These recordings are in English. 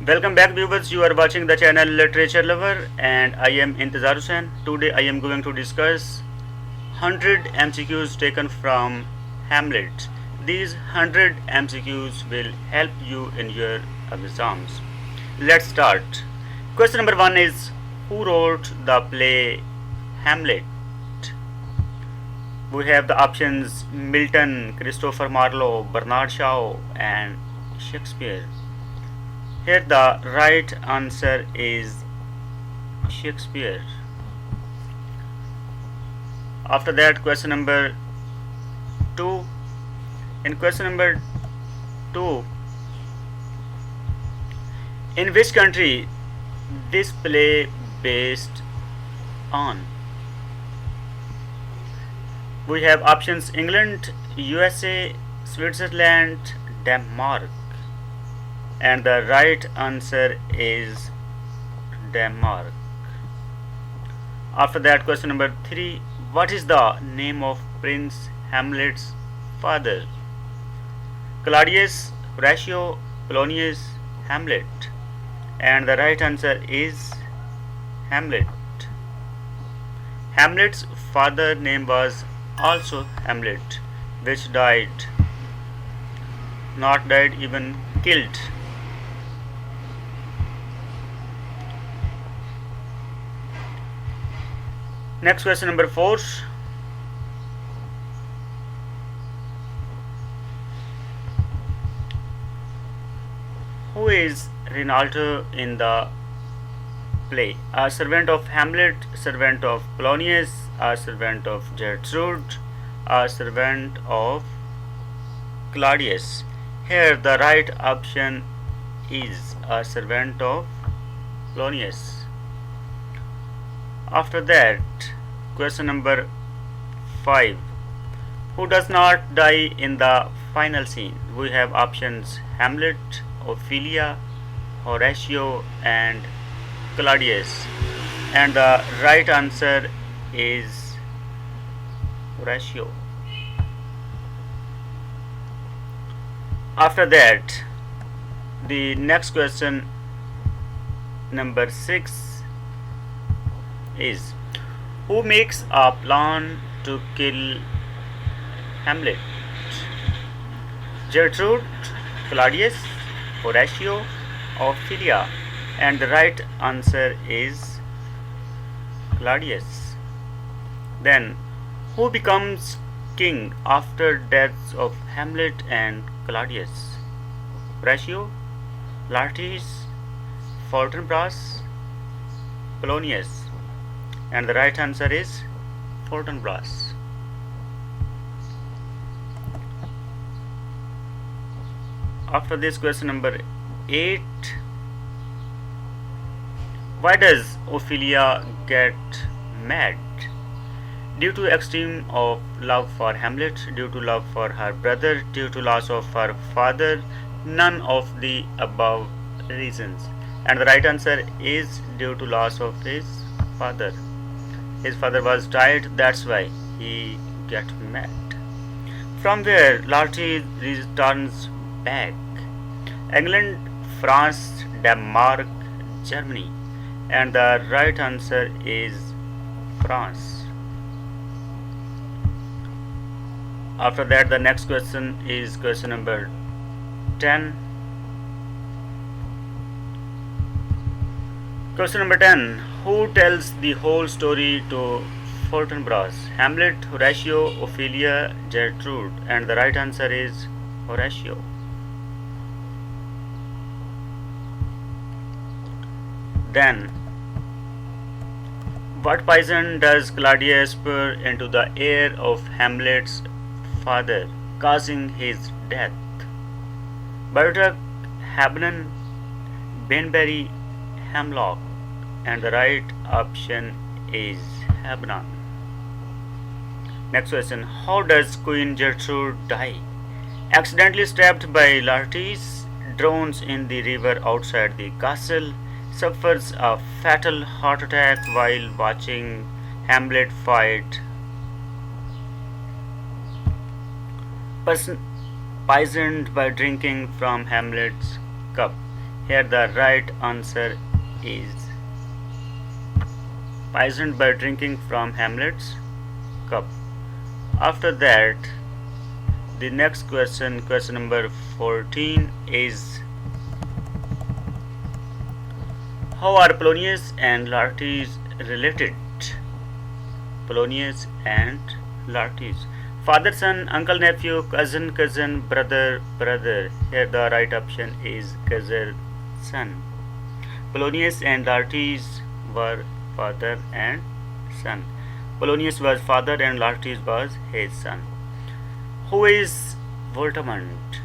Welcome back viewers, you are watching the channel Literature Lover and I am Intezar Hussain. Today I am going to discuss 100 MCQs taken from Hamlet. These 100 MCQs will help you in your exams. Let's start. Question number 1 is, who wrote the play Hamlet? We have the options Milton, Christopher Marlowe, Bernard Shaw and Shakespeare. Here the right answer is Shakespeare. After that, question number 2. In question number 2, in which country this play based on? We have options England, USA, Switzerland, Denmark. And the right answer is Denmark. After that, question number 3, what is the name of Prince Hamlet's father? Claudius, Horatio, Polonius, Hamlet. And the right answer is Hamlet. Hamlet's father name was also Hamlet, which died, not died, even killed. Next, question number 4. Who is Rinaldo in the play? A servant of Hamlet, servant of Polonius, a servant of Gertrude, a servant of Claudius. Here the right option is a servant of Polonius. After that, question number 5. Who does not die in the final scene? We have options Hamlet, Ophelia, Horatio and Claudius. And the right answer is Horatio. After that, the next question, number 6, is, who makes a plan to kill Hamlet? Gertrude, Claudius, Horatio, Ophelia. And the right answer is Claudius. Then, who becomes king after deaths of Hamlet and Claudius? Horatio, Laertes, Fortinbras, Polonius. And the right answer is Fortinbras. After this, question number 8. Why does Ophelia get mad? Due to extreme of love for Hamlet, due to love for her brother, due to loss of her father, none of the above reasons. And the right answer is due to loss of his father. His father was died, that's why he get mad. From where Laertes returns back? England, France, Denmark, Germany. And the right answer is France. After that, the next question is question number 10. Question number 10. Who tells the whole story to Fortinbras? Hamlet, Horatio, Ophelia, Gertrude. And the right answer is Horatio. Then, what poison does Claudius pour into the ear of Hamlet's father, causing his death? Burdock, Habanon, Banbury, Hemlock. And the right option is Habanon. Next question. How does Queen Gertrude die? Accidentally stabbed by Laertes, drowns in the river outside the castle, suffers a fatal heart attack while watching Hamlet fight, poisoned by drinking from Hamlet's cup. Here the right answer is poisoned by drinking from Hamlet's cup. After that, the next question, question number 14 is, how are Polonius and Laertes related? Polonius and Laertes. Father, son, uncle, nephew, cousin, cousin, brother, brother. Here the right option is cousin, son. Polonius and Laertes were father and son. Polonius was father and Laertes was his son. Who is Voltamont?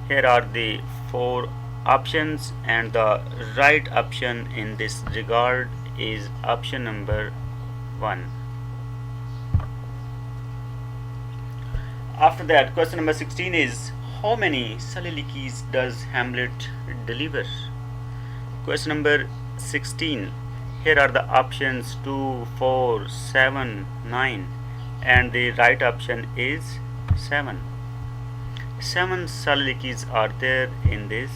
Here are the four options, and the right option in this regard is option number 1. After that, question number 16 is, how many soliloquies does Hamlet deliver? Question number 16. Here are the options 2, 4, 7, 9, and the right option is 7. 7 soliloquies are there in this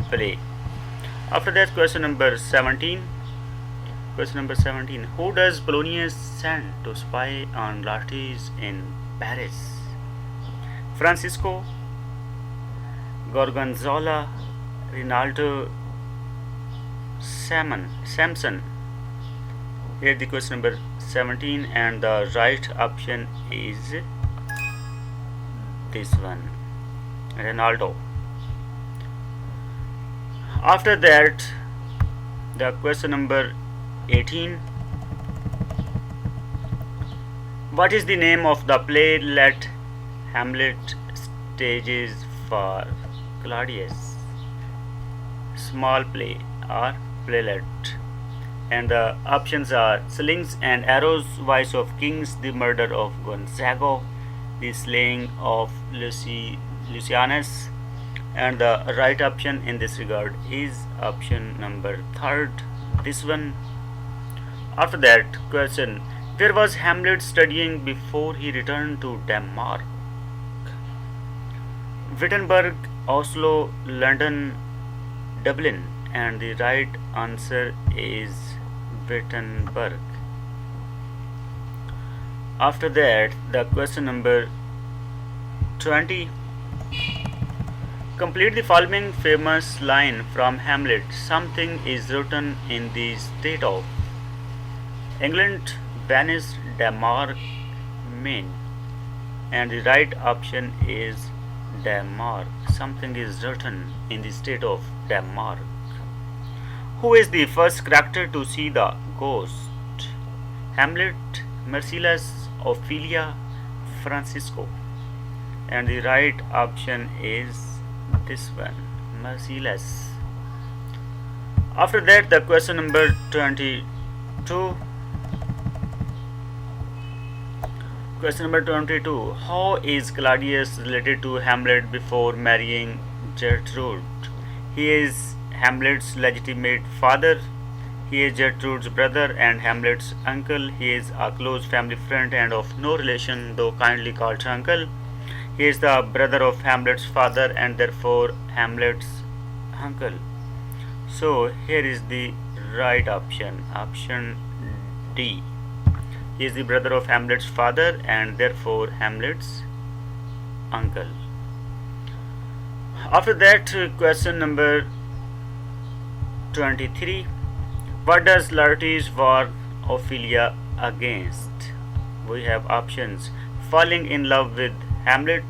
play. After that, question number 17. Question number 17. Who does Polonius send to spy on Laertes in Paris? Francisco, Gorgonzola, Rinaldo, Samson. Here the question number 17, and the right option is this one, Rinaldo. After that, the question number 18. What is the name of the play that Hamlet stages for Claudius? Small play or playlet. And the options are Slings and Arrows, Vice of Kings, The Murder of Gonzago, The Slaying of Lucianus, and the right option in this regard is option number 3, this one. After that, question, where was Hamlet studying before he returned to Denmark? Wittenberg, Oslo, London, Dublin, and the right answer is Wittenberg. After that, the question number 20. Complete the following famous line from Hamlet. Something is written in the state of England, Venice, Denmark, Maine. And the right option is Denmark. Something is written in the state of Denmark. Who is the first character to see the ghost? Hamlet, Marcellus, Ophelia, Francisco. And the right option is this one, Marcellus. After that, the question number 22. Question number 22. How is Claudius related to Hamlet before marrying Gertrude? He is Hamlet's legitimate father. He is Gertrude's brother and Hamlet's uncle. He is a close family friend and of no relation, though kindly called uncle. He is the brother of Hamlet's father and therefore Hamlet's uncle. So here is the right option, option D. He is the brother of Hamlet's father and therefore Hamlet's uncle. After that, question number 23. What does Laertes warn Ophelia against? We have options: falling in love with Hamlet,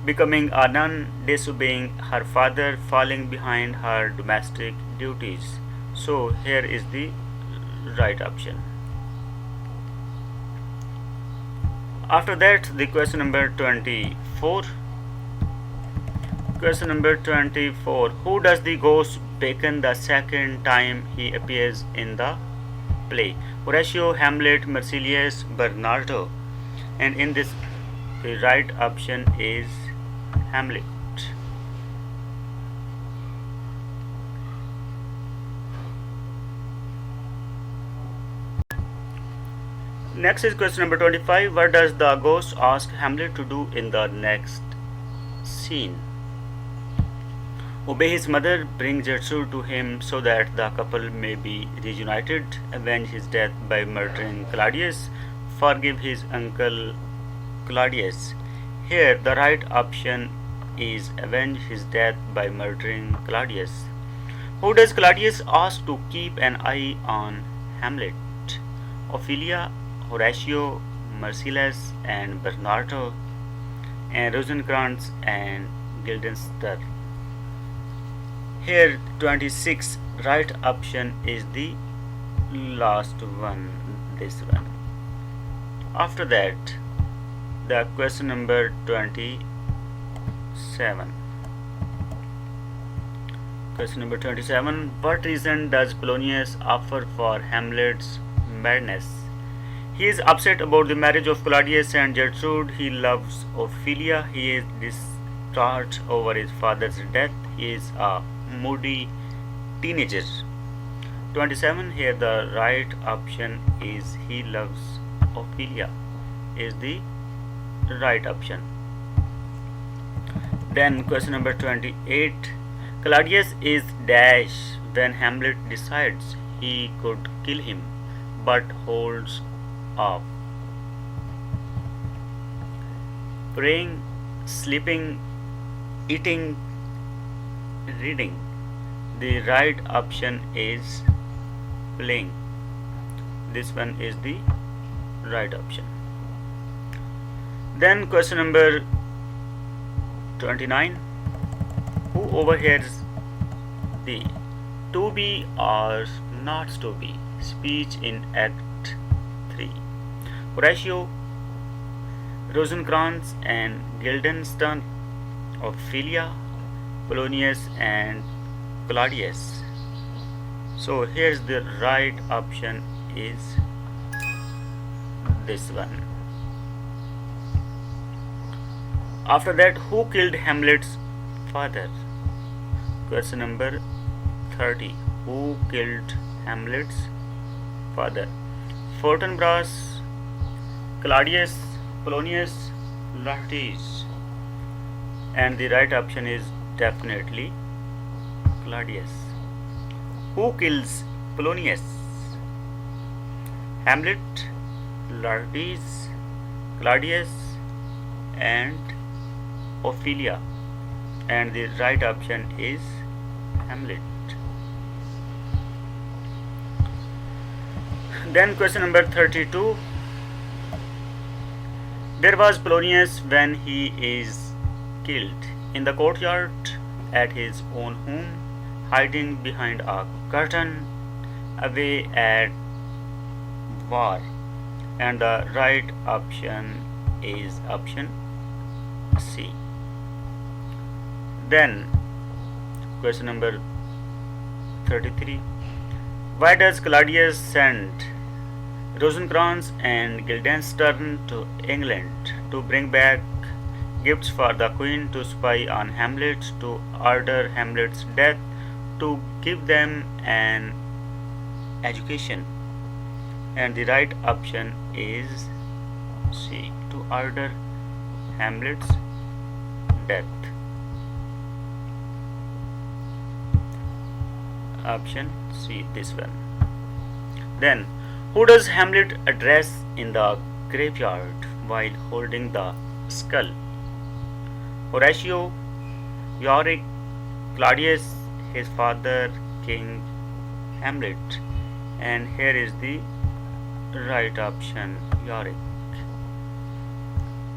becoming a nun, disobeying her father, falling behind her domestic duties. So here is the right option. After that, the question number 24. Question number 24. Who does the ghost beckon the second time he appears in the play? Horatio, Hamlet, Marcellus, Bernardo. And in this, the right option is Hamlet. Next is question number 25. What does the ghost ask Hamlet to do in the next scene. Obey his mother, bring Gertrude to him so that the couple may be reunited, avenge his death by murdering Claudius, forgive his uncle Claudius. Here, the right option is avenge his death by murdering Claudius. Who does Claudius ask to keep an eye on Hamlet? Ophelia, Horatio, Marcellus, and Bernardo, and Rosencrantz and Guildenstern. Here 26 right option is the last one, this one. After that, the question number 27. Question number 27. What reason does Polonius offer for Hamlet's madness? He is upset about the marriage of Claudius and Gertrude. He loves Ophelia. He is distraught over his father's death. He is a moody teenager. 27. Here the right option is he loves Ophelia is the right option. Then question number 28. Claudius is dash when Hamlet decides he could kill him but holds off. Praying, sleeping, eating, reading. The right option is playing. This one is the right option. Then question number 29. Who overhears the to be or not to be speech in Act 3? Horatio, Rosencrantz and Guildenstern, Ophelia, Polonius and Claudius. So here's the right option is this one. After that, who killed Hamlet's father? Question number 30. Who killed Hamlet's father? Fortinbras, Claudius, Polonius, Laertes. And the right option is definitely Claudius. Who kills Polonius? Hamlet, Laertes, Claudius, and Ophelia. And the right option is Hamlet. Then question number 32. Where was Polonius when he is killed? In the courtyard, at his own home, hiding behind a curtain, away at war. And the right option is option C. Then question number 33. Why does Claudius send Rosencrantz and Guildenstern to England to bring back gifts for the Queen, to spy on Hamlet, to order Hamlet's death, to give them an education? And the right option is C, to order Hamlet's death. Option C, this one. Then, who does Hamlet address in the graveyard while holding the skull? Horatio, Yorick, Claudius, his father, King Hamlet. And here is the right option, Yorick.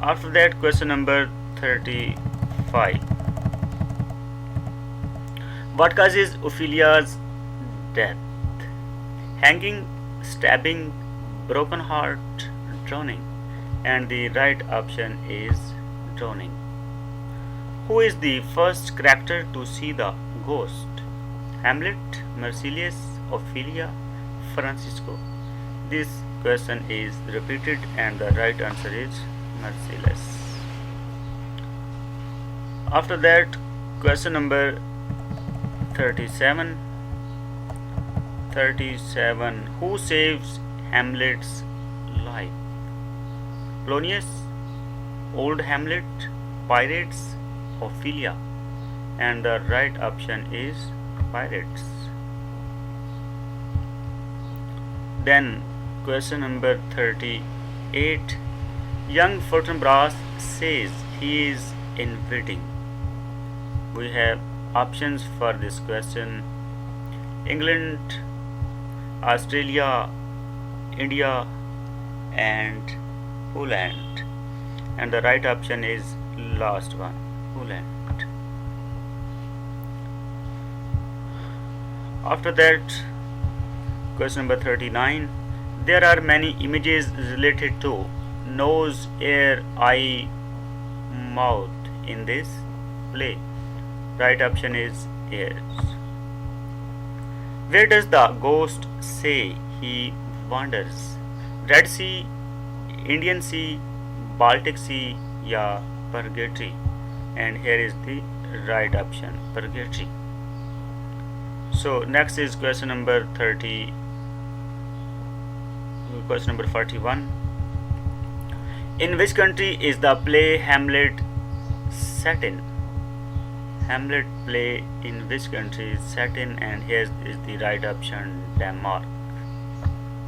After that, question number 35. What causes Ophelia's death? Hanging, stabbing, broken heart, drowning. And the right option is drowning. Who is the first character to see the ghost? Hamlet, Marcellus, Ophelia, Francisco. This question is repeated and the right answer is Marcellus. After that, question number 37. Who saves Hamlet's life? Polonius, Old Hamlet, pirates, Ophelia, and the right option is pirates. Then question number 38. Young Fortinbras says he is invading. We have options for this question: England, Australia, India, and Poland. And the right option is last one, Poland. After that, question number 39. There are many images related to nose, ear, eye, mouth in this play. Right option is ears. Where does the ghost say he wanders? Red Sea, Indian Sea, Baltic Sea, या purgatory? And here is the right option, purgatory. So next is question number 41. In which country is the play Hamlet set in? Hamlet play in which country is set in? And here is the right option, Denmark.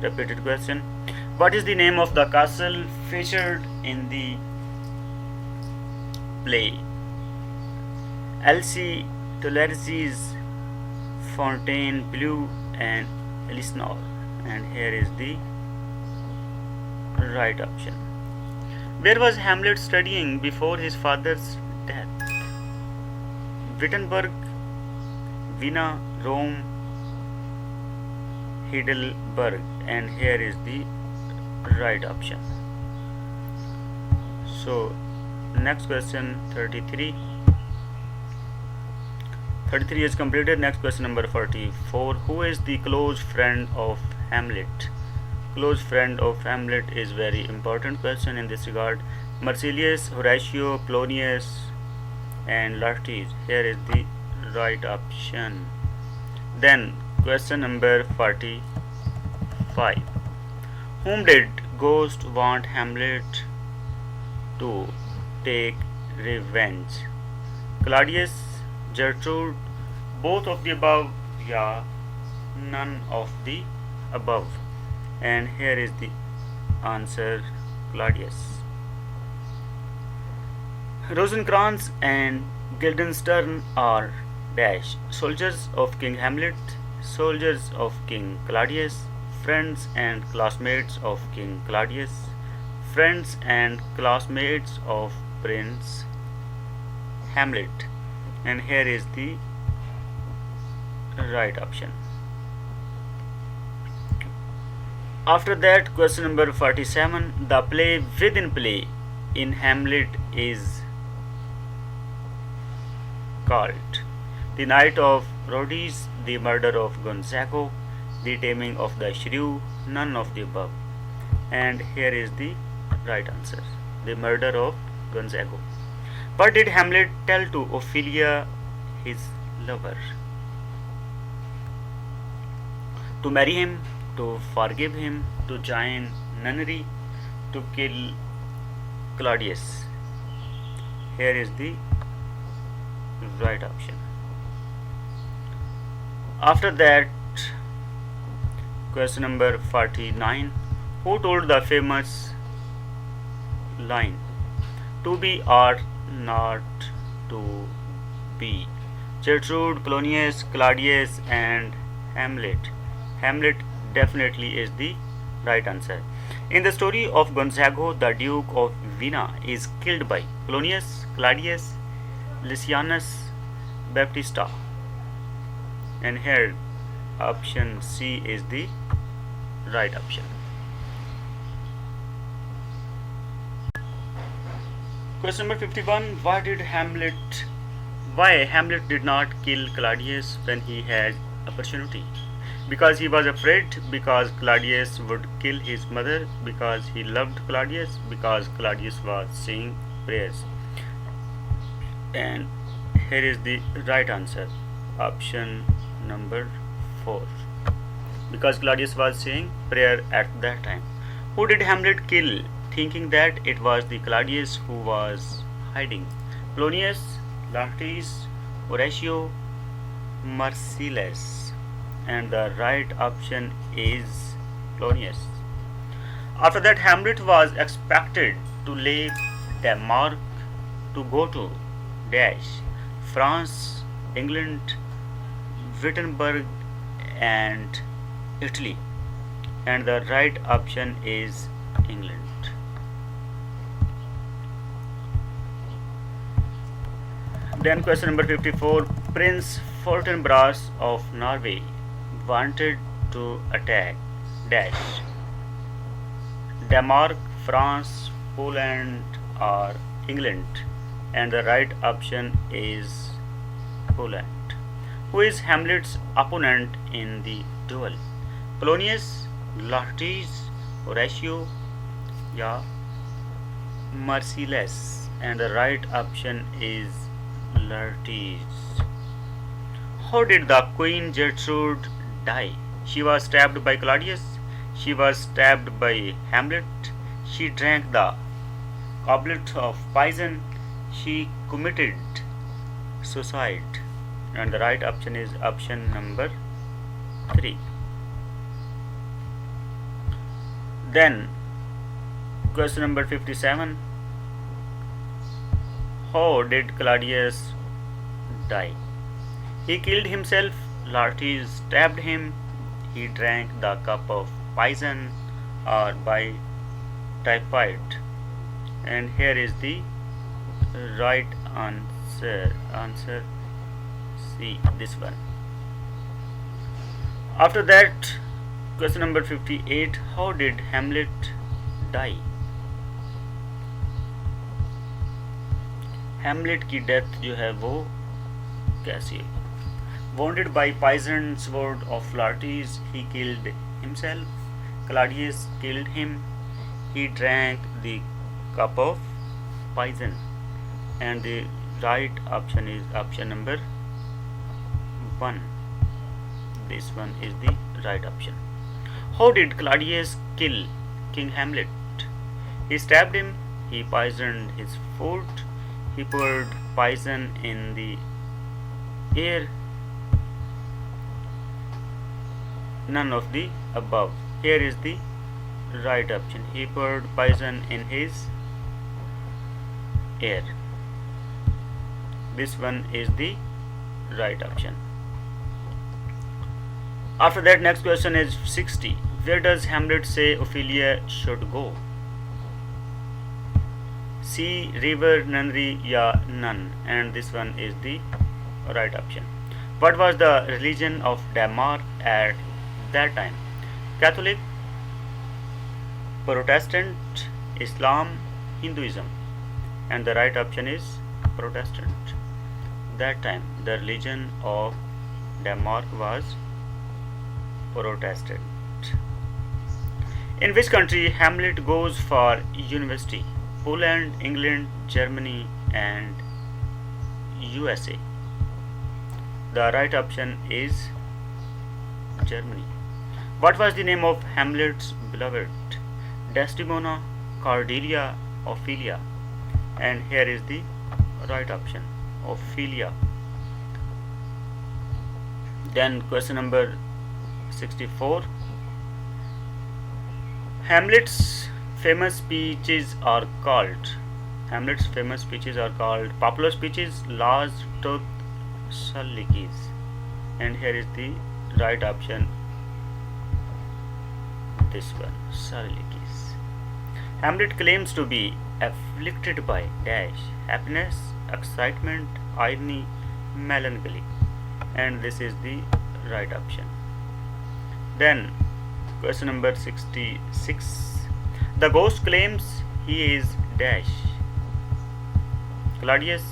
Repeated question. What is the name of the castle featured in the play? Elsie, Tolerzies, Fontainebleau, and Elsinore. And here is the right option. Where was Hamlet studying before his father's death? Wittenberg, Vienna, Rome, Heidelberg. And here is the right option. So next question 33. 33 is completed. Next question number 44. Who is the close friend of Hamlet? Close friend of Hamlet is very important question in this regard. Marsilius, Horatio, Polonius, and Laertes. Here is the right option. Then question number 45. Whom did Ghost want Hamlet to take revenge? Claudius, Gertrude, both of the above, yeah, none of the above. And here is the answer, Claudius. Rosencrantz and Guildenstern are dash soldiers of King Hamlet, soldiers of King Claudius, friends and classmates of King Claudius, friends and classmates of Prince Hamlet. And here is the right option. After that, question number 47. The play within play in Hamlet is called The Knight of Rhodes, The Murder of Gonzago, The Taming of the Shrew, none of the above. And here is the right answer, The Murder of Gonzago. What did Hamlet tell to Ophelia, his lover? To marry him, to forgive him, to join nunnery, to kill Claudius. Here is the right option. After that, question number 49. Who told the famous line, to be or not to be? Gertrude, Polonius, Claudius, and Hamlet. Hamlet definitely is the right answer. In the story of Gonzago, the Duke of Vienna is killed by Polonius, Claudius, Lysianus, Baptista. And here option C is the right option. Question number 51. Why Hamlet did not kill Claudius when he had opportunity? Because he was afraid, because Claudius would kill his mother, because he loved Claudius, because Claudius was saying prayers. And here is the right answer, option number 4. Because Claudius was saying prayer at that time. Who did Hamlet kill, thinking that it was the Claudius who was hiding? Polonius, Laertes, Horatio, Merciless, and the right option is Polonius. After that, Hamlet was expected to leave Denmark to go to dash France, England, Wittenberg, and Italy, and the right option is England. Then question number 54. Prince Fortinbras of Norway wanted to attack dash Denmark, France, Poland, or England, and the right option is Poland. Who is Hamlet's opponent in the duel? Polonius, Laertes, Horatio, या Merciless, and the right option is Laertes. How did the Queen Gertrude die? She was stabbed by Claudius. She was stabbed by Hamlet. She drank the goblet of poison. She committed suicide. And the right option is option number 3. Then, question number 57. How did Claudius die? He killed himself. Laertes stabbed him. He drank the cup of poison, or by typhoid. And here is the right answer. Answer C, this one. After that, question number 58. How did Hamlet die? Hamlet की death जो है वो कैसी है? Wounded by poison sword of Laertes, he killed himself. Claudius killed him. He drank the cup of poison. And the right option is option number 1. This one is the right option. How did Claudius kill King Hamlet? He stabbed him. He poisoned his food. He poured poison in the air. None of the above. Here is the right option. He poured poison in his air. This one is the right option. After that, next question is 60. Where does Hamlet say Ophelia should go? Sea, river, nunnery, या none, and this one is the right option. What was the religion of Denmark at that time? Catholic, Protestant, Islam, Hinduism, and the right option is Protestant. That time the religion of Denmark was Protestant. In which country Hamlet goes for university? Poland, England, Germany, and USA. The right option is Germany. What was the name of Hamlet's beloved? Desdemona, Cordelia, Ophelia. And here is the right option, Ophelia. Then question number 64. Hamlet's famous speeches are called popular speeches, laws, truth, soliloquies. And here is the right option, this one, soliloquies. Hamlet claims to be afflicted by dash happiness, excitement, irony, melancholy, and this is the right option. Then question number 66. The ghost claims he is dash Claudius,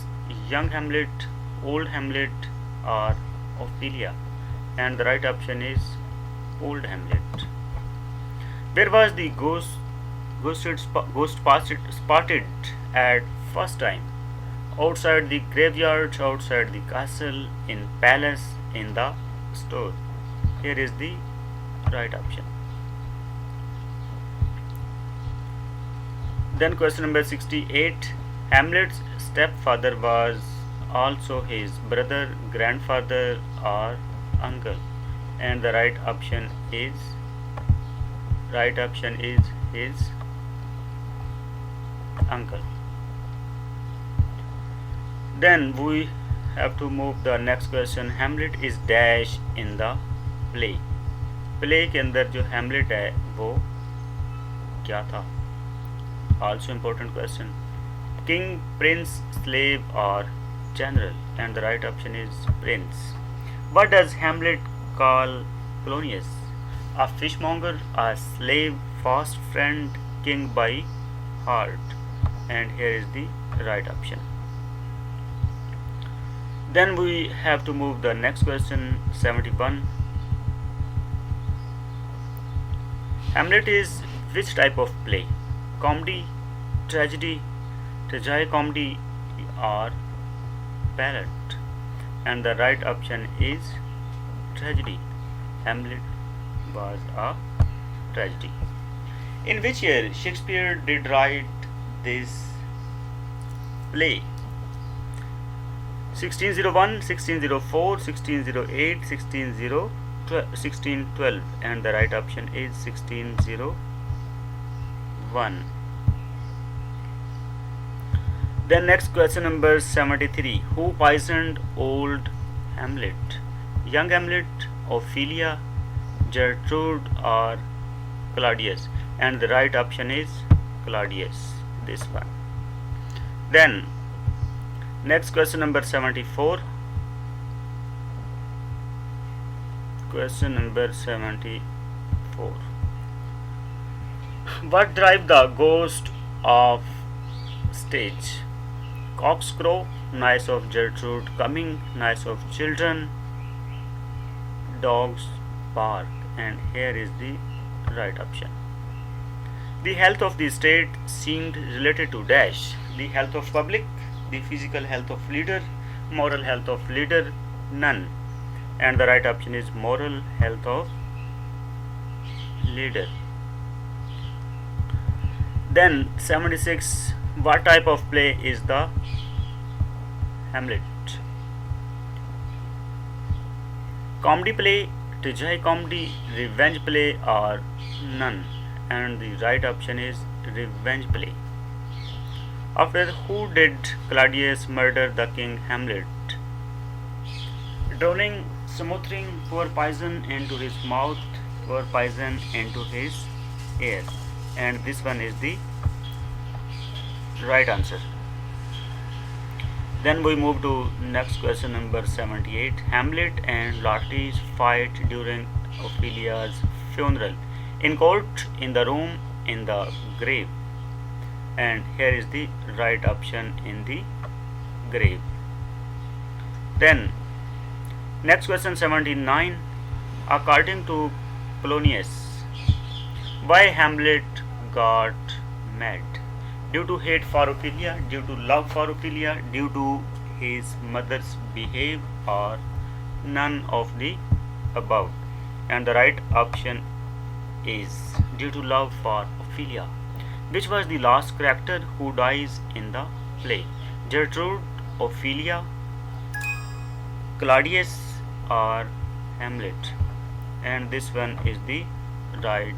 young Hamlet, old Hamlet, or Ophelia, and the right option is old Hamlet. Where was the ghost spotted at first time? Outside the graveyard, outside the castle, in palace, in the store. Here is the right option. Then question number 68. Hamlet's stepfather was also his brother, grandfather, or uncle. And the right option is his uncle. Then we have to move the next question. Hamlet is dash in the play. Play के अंदर जो Hamlet है वो क्या था? Also important question. King, prince, slave, or general? And the right option is prince. What does Hamlet call Polonius? A fishmonger, a slave, fast friend, king by heart? And here is the right option. Then we have to move the next question. 71. Hamlet is which type of play? Comedy, tragedy, tragicomedy, or ballad? And the right option is tragedy. Hamlet was a tragedy. In which year Shakespeare did write this play? 1601, 1604, 1608, 1612, and the right option is 1601. Then next question number 73. Who poisoned old Hamlet? Young Hamlet, Ophelia, Gertrude, or Claudius? And the right option is Claudius, this one. Then next question number 74. Question number 74. What drive the ghost of stage? Cockscrow, Nights of Gertrude coming, Nights of children, dogs bark? And here is the right option. The health of the state seemed related to dash. The health of public, the physical health of leader, moral health of leader, none. And the right option is moral health of leader. Then 76. What type of play is the Hamlet? Comedy play, tragicomedy, revenge play, or none? And the right option is revenge play. After who did Claudius murder the king Hamlet? Drowning, smothering, pour poison into his mouth, pour poison into his ear? And this one is the right answer. Then we move to next question number 78. Hamlet and Laertes fight during Ophelia's funeral. In court, in the room, in the grave? And here is the right option, in the grave. Then next question 79. According to Polonius, why Hamlet got mad? Due to hate for Ophelia, due to love for Ophelia, due to his mother's behavior, or none of the above? And the right option is due to love for Ophelia. Which was the last character who dies in the play? Gertrude, Ophelia, Claudius, or Hamlet? And this one is the right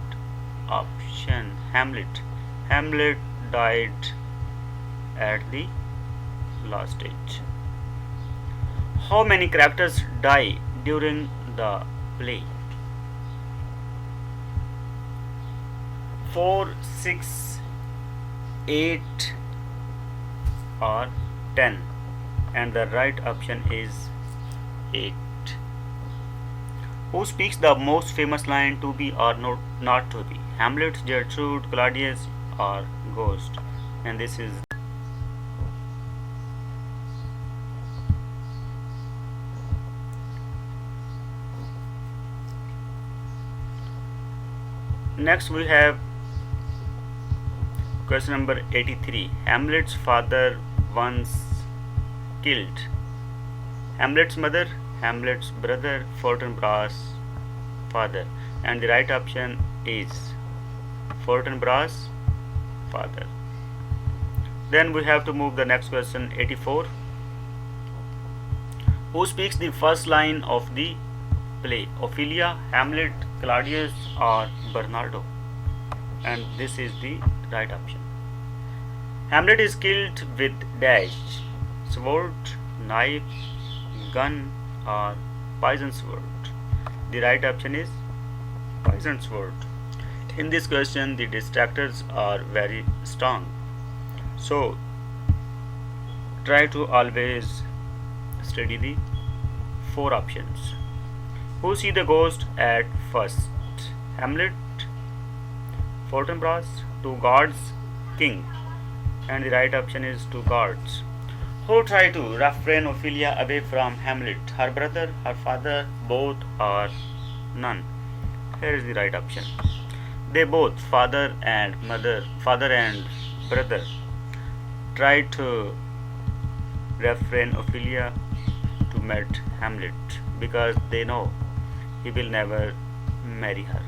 option, Hamlet. Hamlet died at the last stage. How many characters die during the play? 4, 6, 8, or 10? And the right option is 8. Who speaks the most famous line, to be or not to be? Hamlet, Gertrude, Claudius, or Ghost? And this is next we have question number 83. Hamlet's father once killed. Hamlet's mother, Hamlet's brother, Fortinbras' father? And the right option is Fortinbras' father. Then we have to move the next question 84. Who speaks the first line of the play? Ophelia, Hamlet, Claudius, or Bernardo? And this is the right option. Hamlet is killed with dash, sword, knife, gun, or poison sword. The right option is poison sword. In this question, the distractors are very strong. So, try to always study the four options. Who see the ghost at first? Hamlet, Fortinbras, two gods, king. And the right option is two gods. Who try to refrain Ophelia away from Hamlet? Her brother, her father, both, or none? Here is the right option. They both, father and brother, try to refrain Ophelia to meet Hamlet because they know he will never marry her.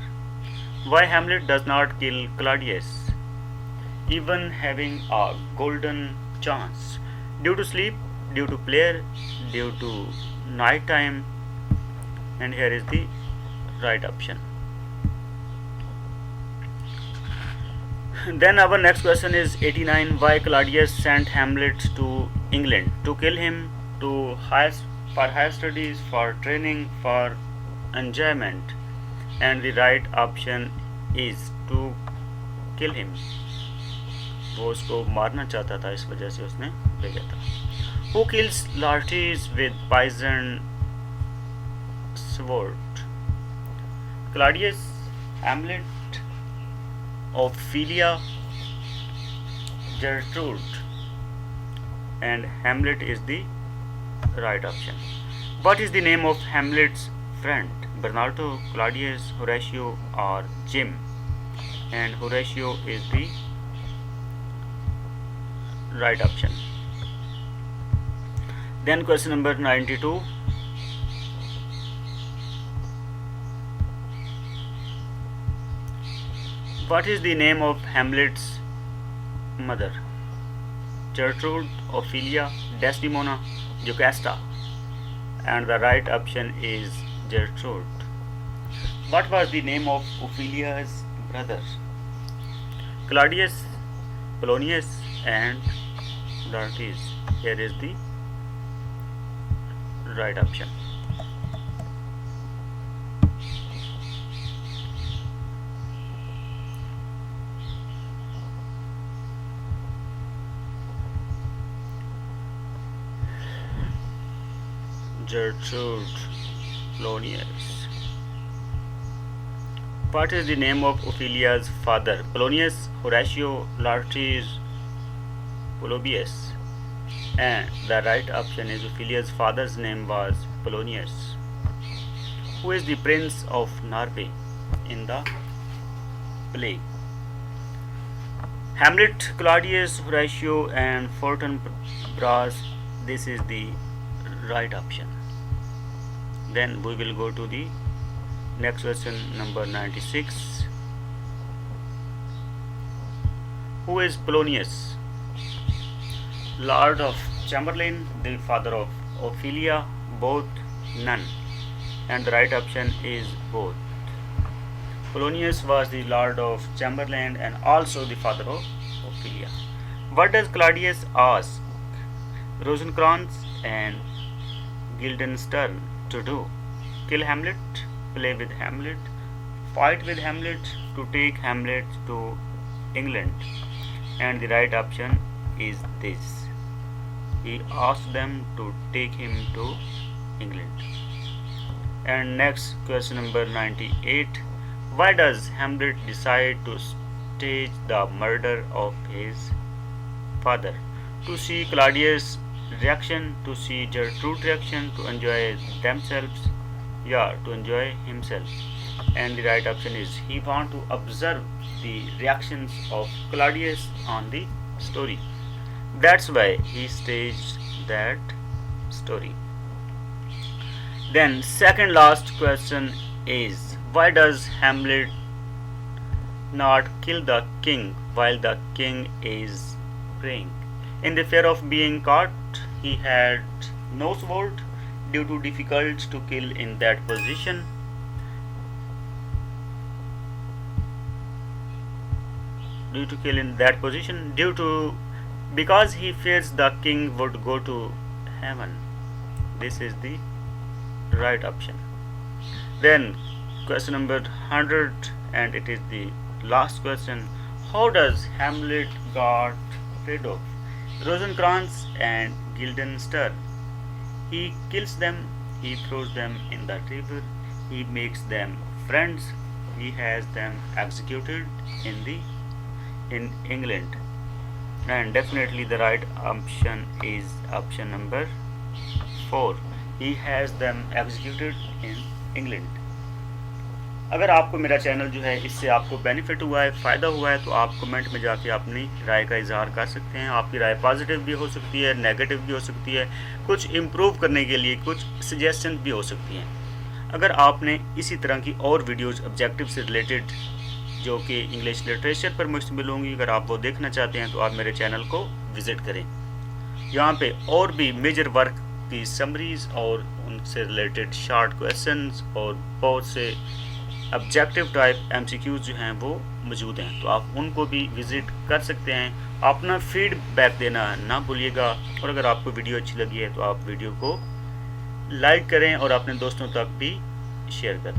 Why Hamlet does not kill Claudius, even having a golden chance? Due to sleep, due to play, due to night time, and here is the right option. Then our next question is 89. Why Claudius sent Hamlet to England? To kill him, for higher studies, for training, for enjoyment? And the right option is to kill him. वो उसको मारना चाहता था, इस वजह से उसने भेजा था. Who kills Laertes with poison sword? Claudius, Hamlet, Ophelia, Gertrude, and Hamlet is the right option. What is the name of Hamlet's friend? Bernardo, Claudius, Horatio, or Jim? And Horatio is the right option. Then question number 92. What is the name of Hamlet's mother? Gertrude, Ophelia, Desdemona, Jocasta. And the right option is Gertrude. What was the name of Ophelia's brother? Claudius, Polonius, and Laertes. Here is the right option. Gertrude, Polonius. What is the name of Ophelia's father? Polonius, Horatio, Laertes, Polybius. And the right option is Ophelia's father's name was Polonius. Who is the Prince of Norway in the play? Hamlet, Claudius, Horatio, and Fortinbras. This is the right option. Then we will go to the next question, number 96. Who is Polonius? Lord of Chamberlain, the father of Ophelia, both, none. And the right option is both. Polonius was the Lord of Chamberlain and also the father of Ophelia. What does Claudius ask Rosencrantz and Guildenstern to do? Kill Hamlet, play with Hamlet, fight with Hamlet, to take Hamlet to England. And the right option is this. He asked them to take him to England. And next question number 98. Why does Hamlet decide to stage the murder of his father? To see Claudius' reaction, to see Gertrude's reaction, to enjoy themselves, to enjoy himself. And the right option is he want to observe the reactions of Claudius on the story. That's why he staged that story. Then second last question is, why does Hamlet not kill the king while the king is praying? In the fear of being caught, he had no sword, due to difficult to kill in that position. Due to because he fears the king would go to heaven. This is the right option. Then question number 100, and it is the last question. How does Hamlet got rid of Rosencrantz and Guildenstern? He kills them, he throws them in the river, he makes them friends, he has them executed in England. And definitely the right option is option number 4. He has them executed in England. अगर आपको मेरा channel जो है इससे आपको benefit हुआ है, फ़ायदा हुआ है, तो आप कमेंट में जाके अपनी राय का इजहार कर सकते हैं। आपकी राय पॉजिटिव भी हो सकती है, नेगेटिव भी हो सकती है, कुछ इम्प्रूव करने के लिए कुछ सजेशन भी हो सकती हैं। अगर आपने इसी तरह की और वीडियोज़ ऑब्जेक्टिव से रिलेटेड जो कि इंग्लिश लिटरेचर पर मुश्तमिल होंगी, अगर आप वो देखना चाहते हैं तो आप मेरे चैनल को विज़िट करें। यहाँ पे और भी मेजर वर्क की समरीज़ और उनसे रिलेटेड शॉर्ट क्वेश्चंस और बहुत से ऑब्जेक्टिव टाइप MCQs जो हैं वो मौजूद हैं, तो आप उनको भी विज़िट कर सकते हैं। अपना फीडबैक देना ना भूलिएगा, और अगर आपको वीडियो अच्छी लगी है तो आप वीडियो को लाइक करें और अपने दोस्तों तक भी शेयर करें।